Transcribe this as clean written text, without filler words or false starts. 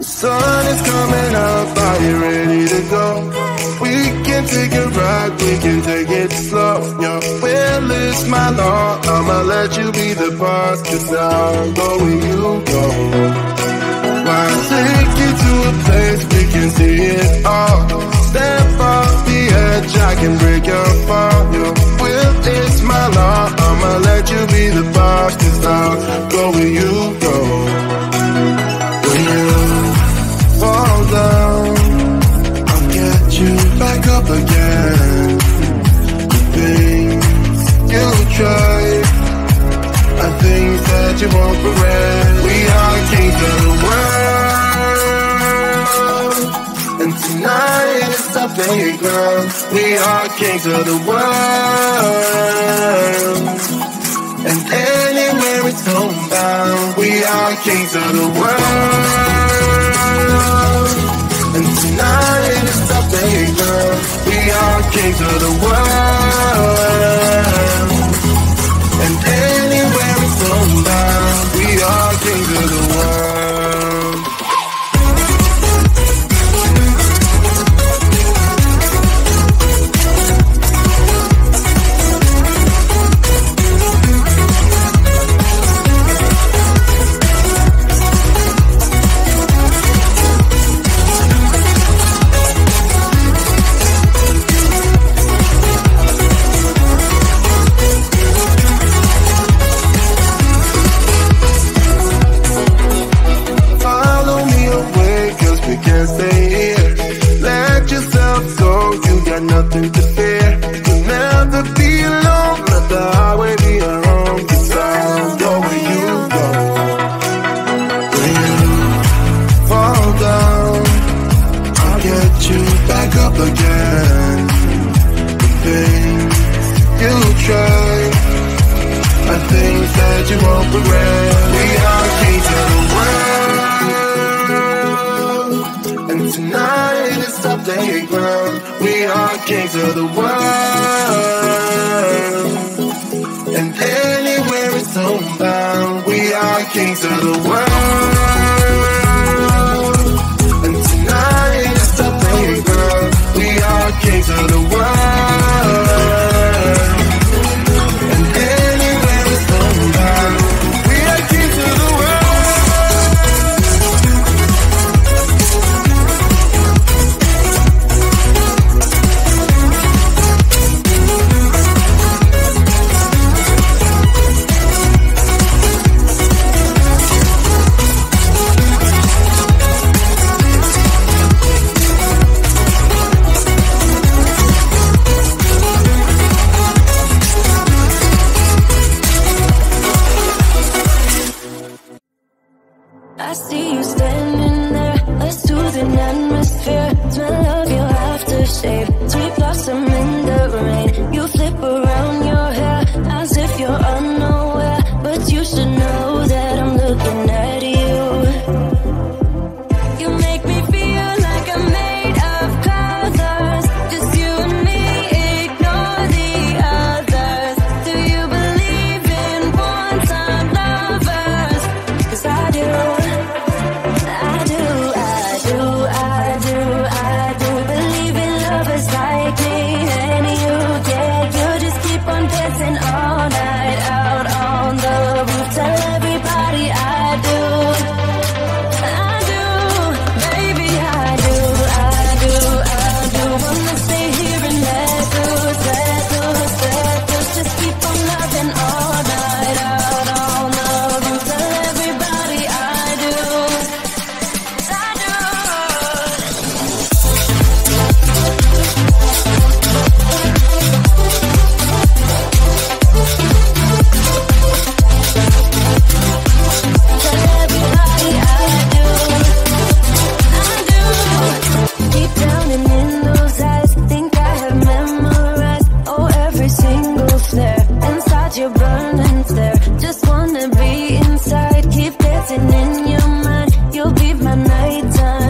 sun is coming up, are you ready to go? We can take a ride, we can take it slow. Your will is my law, I'ma let you be the boss, 'cause I'll go where you go. Why take you to a place we can see it all? Step off the edge, I can break your fall. Your will is my law, I'ma let you be the boss, 'cause I'll go where you go. When you fall down, I'll get you back up again. The things you try are things that you won't regret. We are kings of the world, and tonight is our playground. We are kings of the world, and anywhere it's homebound. We are kings of the world, and tonight is our playground. We are kings of the world, and anywhere it's homebound. We are kings of the world. Nothing to fear. You'll never be alone. Let the highway be your home. 'Cause I'll go where you go. When you fall down, I'll get you back up again. The things you try are things that you won't regret. We are kings of the world, and tonight is our playground. We are kings of the world, and anywhere it's homebound. We are kings of the world, and tonight is our playground. We are kings of the world, and anywhere it's homebound. We are kings of the world. I see you standing there, a soothing atmosphere. Smell of your aftershave, sweet blossom in the rain. You flip around your hair as if you're unaware, but you should know that I'm looking at you. You make me feel like I'm made of colors. Just you and me, ignore the others. Do you believe in one-time lovers? 'Cause I do. Believe in lovers like me and you, yeah. You just keep on dancing all night out on the roof. Tell everybody I do, baby, I do. Wanna stay here and let loose. Just keep on loving all night out on the roof. Tell everybody I do. Deep down and in those eyes, think I have memorized, oh, every single flare. Inside your burning stare, just wanna be inside. Keep dancing in your mind, you'll be my nighttime.